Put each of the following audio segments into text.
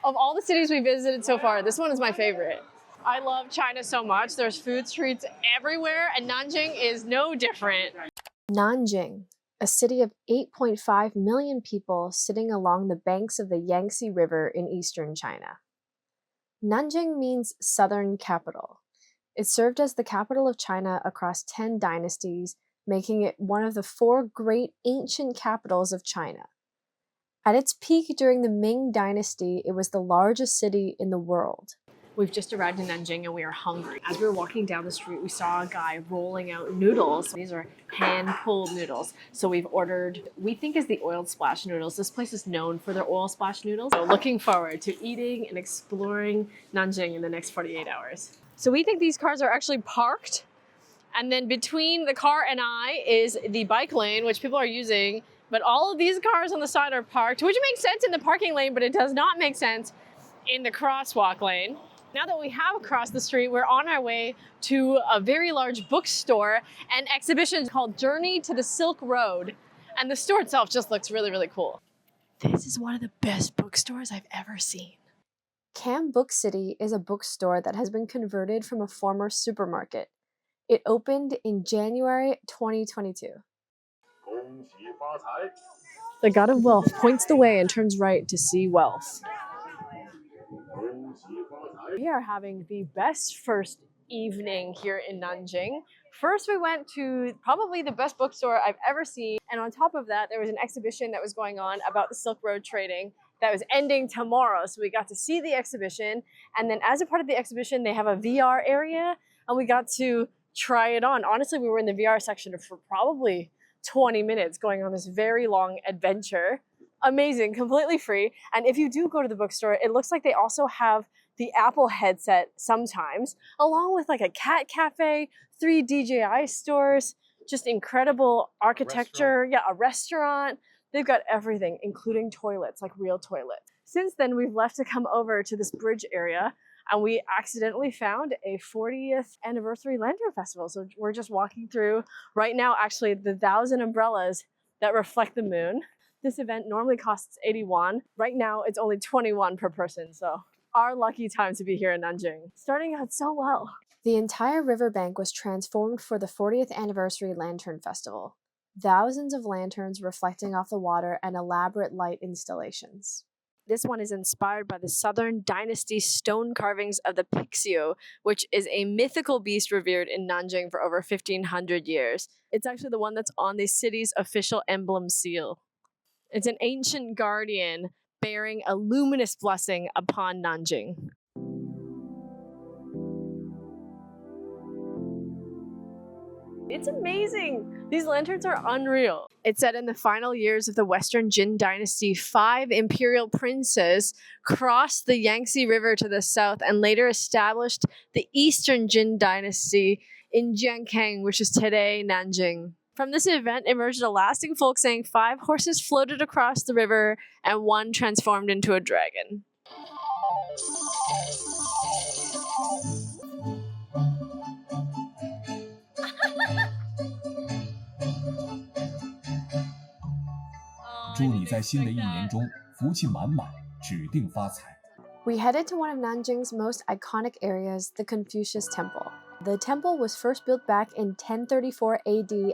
Of all the cities we visited so far, this one is my favorite. I love China so much. There's food streets everywhere, and Nanjing is no different. Nanjing, a city of 8.5 million people sitting along the banks of the Yangtze River in eastern China. Nanjing means southern capital. It served as the capital of China across 10 dynasties, making it one of the 4 great ancient capitals of China. At its peak during the Ming Dynasty, it was the largest city in the world. We've just arrived in Nanjing and we are hungry. As we were walking down the street, we saw a guy rolling out noodles. These are hand-pulled noodles. So we've ordered, we think is the oil splash noodles. This place is known for their oil splash noodles. So looking forward to eating and exploring Nanjing in the next 48 hours. So we think these cars are actually parked. And then between the car and I is the bike lane, which people are using. But all of these cars on the side are parked, which makes sense in the parking lane, but it does not make sense in the crosswalk lane. Now that we have crossed the street, we're on our way to a very large bookstore and exhibition called Journey to the Silk Road. And the store itself just looks really, really cool. This is one of the best bookstores I've ever seen. Kam Book City is a bookstore that has been converted from a former supermarket. It opened in January 2022. The God of Wealth points the way and turns right to see wealth. We are having the best first evening here in Nanjing. First, we went to probably the best bookstore I've ever seen. And on top of that, there was an exhibition that was going on about the Silk Road trading that was ending tomorrow. So we got to see the exhibition. And then as a part of the exhibition, they have a VR area and we got to try it on. Honestly, we were in the VR section for probably 20 minutes going on this very long adventure. Amazing, completely free. And if you do go to the bookstore, it looks like they also have the Apple headset sometimes, along with like a cat cafe, 3 DJI stores, just incredible architecture. Yeah, a restaurant. They've got everything, including toilets, like real toilets. Since then, we've left to come over to this bridge area and we accidentally found a 40th Anniversary Lantern Festival. So we're just walking through right now, actually, the 1,000 umbrellas that reflect the moon. This event normally costs 80 won. Right now, it's only 21 per person. So our lucky time to be here in Nanjing. Starting out so well. The entire riverbank was transformed for the 40th Anniversary Lantern Festival. Thousands of lanterns reflecting off the water and elaborate light installations. This one is inspired by the Southern Dynasty stone carvings of the Pixio, which is a mythical beast revered in Nanjing for over 1,500 years. It's actually the one that's on the city's official emblem seal. It's an ancient guardian bearing a luminous blessing upon Nanjing. It's amazing. These lanterns are unreal. It's said in the final years of the Western Jin Dynasty, 5 imperial princes crossed the Yangtze River to the south and later established the Eastern Jin Dynasty in Jiankang, which is today Nanjing. From this event emerged a lasting folk saying 5 horses floated across the river and 1 transformed into a dragon. We headed to one of Nanjing's most iconic areas, the Confucius Temple. The temple was first built back in 1034 AD.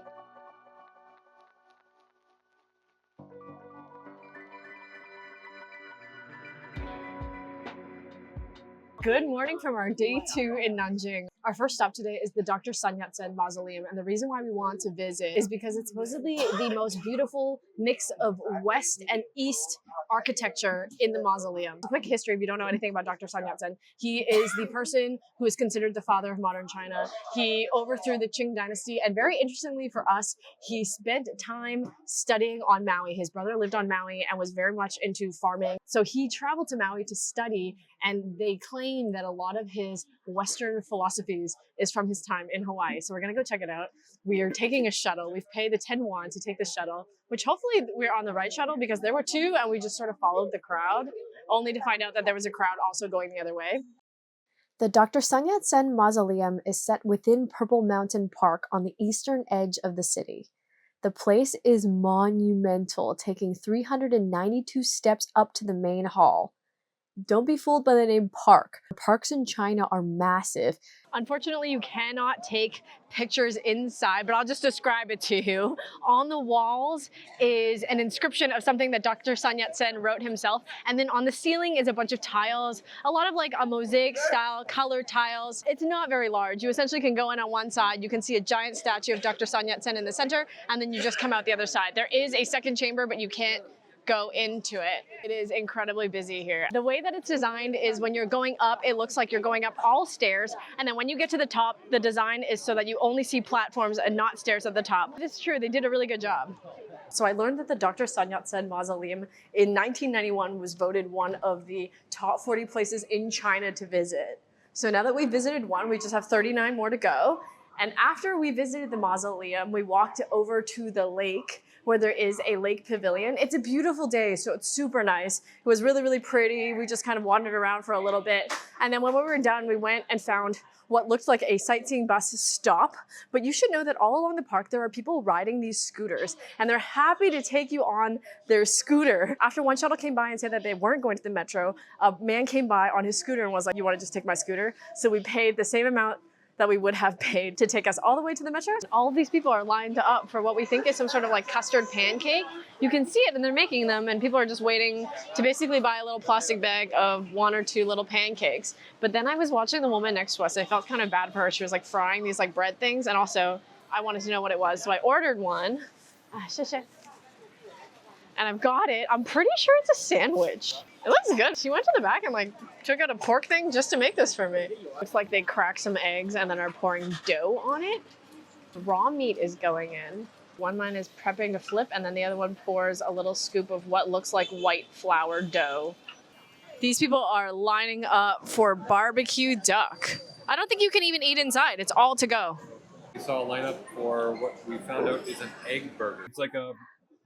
Good morning from our day 2 in Nanjing. Our first stop today is the Dr. Sun Yat-sen Mausoleum, and the reason why we want to visit is because it's supposedly the most beautiful mix of West and East architecture in the mausoleum. A quick history, if you don't know anything about Dr. Sun Yat-sen, he is the person who is considered the father of modern China. He overthrew the Qing dynasty, and very interestingly for us, he spent time studying on Maui. His brother lived on Maui and was very much into farming. So he traveled to Maui to study, and they claim that a lot of his Western philosophies is from his time in Hawaii. So we're gonna go check it out. We are taking a shuttle. We've paid the 10 won to take the shuttle, which hopefully we're on the right shuttle because there were 2 and we just sort of followed the crowd, only to find out that there was a crowd also going the other way. The Dr. Sun Yat-sen Mausoleum is set within Purple Mountain Park on the eastern edge of the city. The place is monumental, taking 392 steps up to the main hall. Don't be fooled by the name park. Parks in China are massive. Unfortunately, you cannot take pictures inside, but I'll just describe it to you. On the walls is an inscription of something that Dr. Sun Yat-sen wrote himself. And then on the ceiling is a bunch of tiles, a lot of like a mosaic style, colored tiles. It's not very large. You essentially can go in on one side. You can see a giant statue of Dr. Sun Yat-sen in the center, and then you just come out the other side. There is a second chamber, but you can't go into it. It is incredibly busy here. The way that it's designed is when you're going up, it looks like you're going up all stairs. And then when you get to the top, the design is so that you only see platforms and not stairs at the top. It's true, they did a really good job. So I learned that the Dr. Sun Yat-sen Mausoleum in 1991 was voted one of the top 40 places in China to visit. So now that we visited one, we just have 39 more to go. And after we visited the mausoleum, we walked over to the lake where there is a lake pavilion. It's a beautiful day, so it's super nice. It was really, really pretty. We just kind of wandered around for a little bit. And then when we were done, we went and found what looked like a sightseeing bus stop. But you should know that all along the park, there are people riding these scooters, and they're happy to take you on their scooter. After one shuttle came by and said that they weren't going to the metro, a man came by on his scooter and was like, "You want to just take my scooter?" So we paid the same amount that we would have paid to take us all the way to the metro. All of these people are lined up for what we think is some sort of like custard pancake. You can see it and they're making them, and people are just waiting to basically buy a little plastic bag of 1 or 2 little pancakes. But then I was watching the woman next to us. I felt kind of bad for her. She was like frying these like bread things, and also I wanted to know what it was. So I ordered one. And I've got it. I'm pretty sure it's a sandwich. It looks good. She went to the back and like took out a pork thing just to make this for me. Looks like they cracked some eggs and then are pouring dough on it. Raw meat is going in. One man is prepping a flip, and then the other one pours a little scoop of what looks like white flour dough. These people are lining up for barbecue duck. I don't think you can even eat inside. It's all to go. We saw a lineup for what we found out is an egg burger. It's like a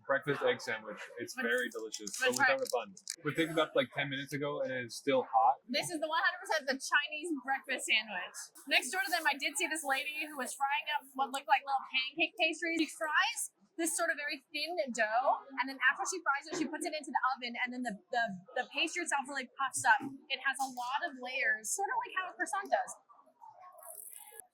breakfast egg sandwich. It's very delicious. So without a bun. We picked it up like 10 minutes ago and it is still hot. This is the 100% the Chinese breakfast sandwich. Next door to them, I did see this lady who was frying up what looked like little pancake pastries. She fries this sort of very thin dough, and then after she fries it, she puts it into the oven, and then the pastry itself really puffs up. It has a lot of layers, sort of like how a croissant does.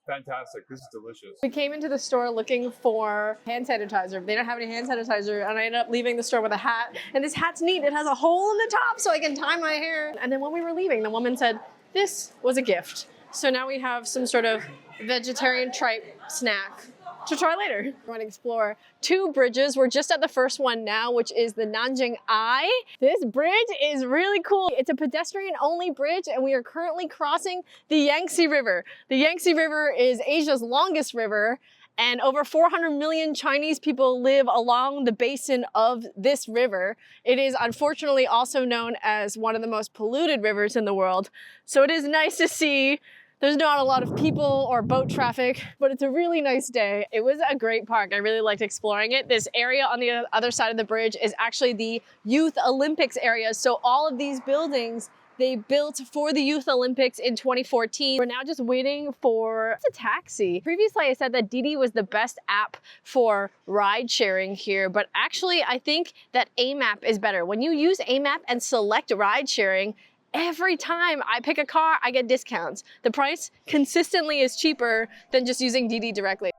Fantastic. This is delicious. We came into the store looking for hand sanitizer. They don't have any hand sanitizer, and I ended up leaving the store with a hat. And this hat's neat. It has a hole in the top so I can tie my hair. And then when we were leaving, the woman said, this was a gift. So now we have some sort of vegetarian tripe snack to try later. We're going to explore 2 bridges. We're just at the first one now, which is the Nanjing Eye. This bridge is really cool. It's a pedestrian-only bridge, and we are currently crossing the Yangtze River. The Yangtze River is Asia's longest river, and over 400 million Chinese people live along the basin of this river. It is unfortunately also known as one of the most polluted rivers in the world. So it is nice to see there's not a lot of people or boat traffic, but it's a really nice day. It was a great park. I really liked exploring it. This area on the other side of the bridge is actually the Youth Olympics area. So all of these buildings they built for the Youth Olympics in 2014. We're now just waiting for a taxi. Previously, I said that Didi was the best app for ride sharing here, but actually I think that AMAP is better. When you use AMAP and select ride sharing, every time I pick a car, I get discounts. The price consistently is cheaper than just using Didi directly.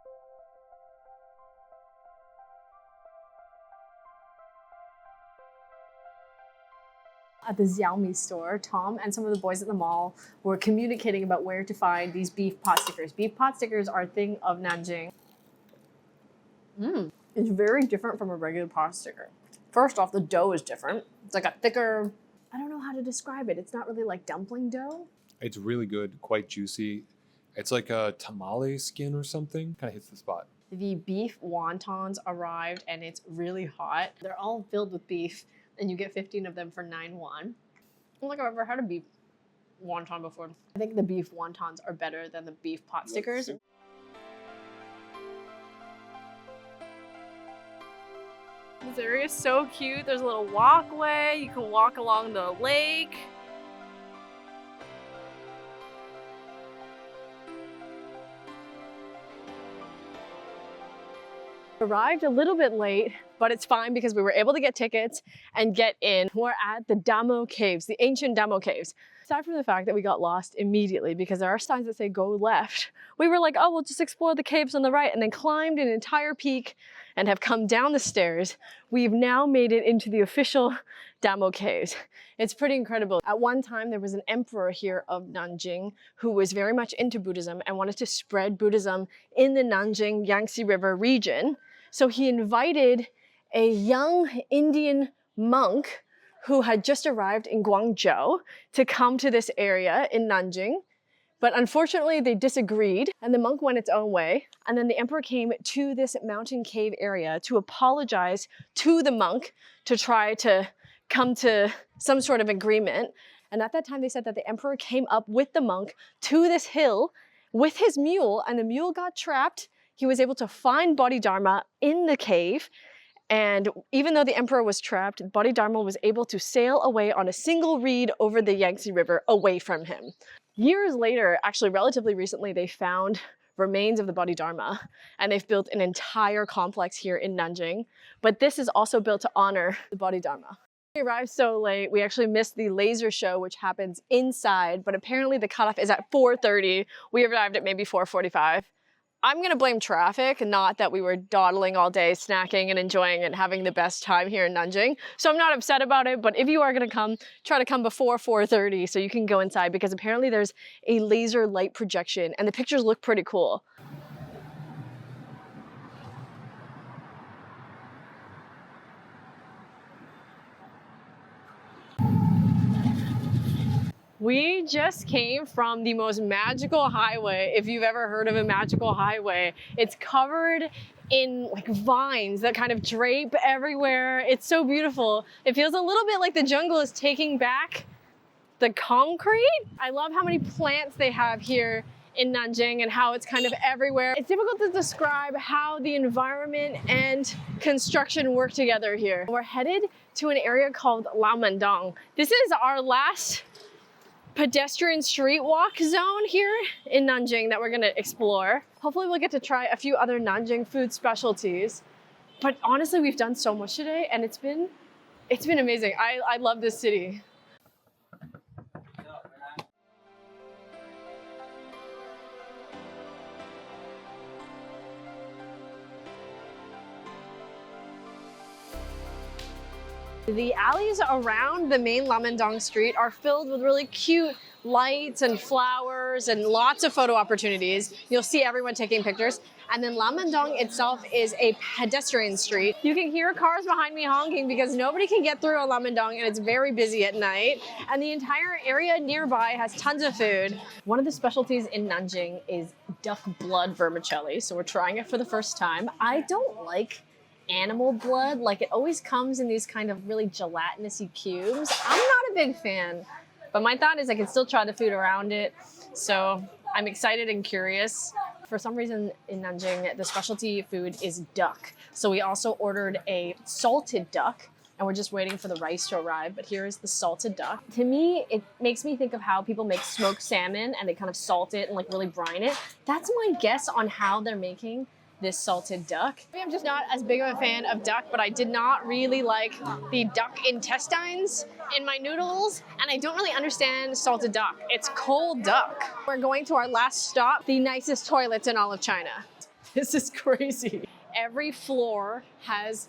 At the Xiaomi store, Tom and some of the boys at the mall were communicating about where to find these beef pot stickers. Beef pot stickers are a thing of Nanjing. It's very different from a regular pot sticker. First off, the dough is different. It's like a thicker, I don't know how to describe it. It's not really like dumpling dough. It's really good, quite juicy. It's like a tamale skin or something. Kind of hits the spot. The beef wontons arrived and it's really hot. They're all filled with beef and you get 15 of them for 9 won. I don't think I've ever had a beef wonton before. I think the beef wontons are better than the beef pot stickers. This area is so cute. There's a little walkway. You can walk along the lake. Arrived a little bit late. but it's fine because we were able to get tickets and get in. We're at the Damo Caves, the ancient Damo Caves. Aside from the fact that we got lost immediately because there are signs that say go left, we were like, oh, we'll just explore the caves on the right, and then climbed an entire peak and have come down the stairs. We've now made it into the official Damo Caves. It's pretty incredible. At one time, there was an emperor here of Nanjing who was very much into Buddhism and wanted to spread Buddhism in the Nanjing Yangtze River region. So he invited a young Indian monk who had just arrived in Guangzhou to come to this area in Nanjing. But unfortunately, they disagreed and the monk went its own way. And then the emperor came to this mountain cave area to apologize to the monk to try to come to some sort of agreement. And at that time, they said that the emperor came up with the monk to this hill with his mule, and the mule got trapped. He was able to find Bodhidharma in the cave. And even though the emperor was trapped, Bodhidharma was able to sail away on a single reed over the Yangtze River away from him. Years later, actually relatively recently, they found remains of the Bodhidharma, and they've built an entire complex here in Nanjing. But this is also built to honor the Bodhidharma. We arrived so late, we actually missed the laser show, which happens inside, but apparently the cutoff is at 4:30. We arrived at maybe 4:45. I'm gonna blame traffic, not that we were dawdling all day, snacking and enjoying and having the best time here in Nanjing. So I'm not upset about it, but if you are gonna come, try to come before 4:30 so you can go inside, because apparently there's a laser light projection and the pictures look pretty cool. We just came from the most magical highway, if you've ever heard of a magical highway. It's covered in like vines that kind of drape everywhere. It's so beautiful. It feels a little bit like the jungle is taking back the concrete. I love how many plants they have here in Nanjing and how it's kind of everywhere. It's difficult to describe how the environment and construction work together here. We're headed to an area called Laomendong. This is our last pedestrian street walk zone here in Nanjing that we're gonna explore. Hopefully we'll get to try a few other Nanjing food specialties. But honestly, we've done so much today and it's been amazing. I love this city. The alleys around the main Laomendong street are filled with really cute lights and flowers and lots of photo opportunities. You'll see everyone taking pictures. And then Laomendong itself is a pedestrian street. You can hear cars behind me honking because nobody can get through on Laomendong and it's very busy at night. And the entire area nearby has tons of food. One of the specialties in Nanjing is duck blood vermicelli. So we're trying it for the first time. I don't like animal blood, like it always comes in these kind of really gelatinousy cubes. I'm not a big fan, but my thought is I can still try the food around it. So I'm excited and curious. For some reason in Nanjing, the specialty food is duck. So we also ordered a salted duck and we're just waiting for the rice to arrive. But here is the salted duck. To me, it makes me think of how people make smoked salmon and they kind of salt it and like really brine it. That's my guess on how they're making this salted duck. Maybe I'm just not as big of a fan of duck, but I did not really like the duck intestines in my noodles, and I don't really understand salted duck. It's cold duck. We're going to our last stop, the nicest toilets in all of China. This is crazy. Every floor has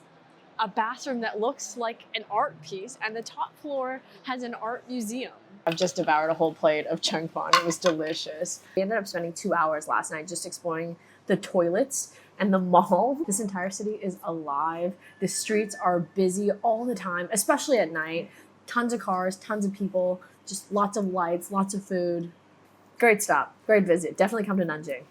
a bathroom that looks like an art piece, and the top floor has an art museum. I've just devoured a whole plate of chengfan. It was delicious. We ended up spending 2 hours last night just exploring the toilets and the mall. This entire city is alive. The streets are busy all the time, especially at night. Tons of cars, tons of people, just lots of lights, lots of food. Great stop, great visit. Definitely come to Nanjing.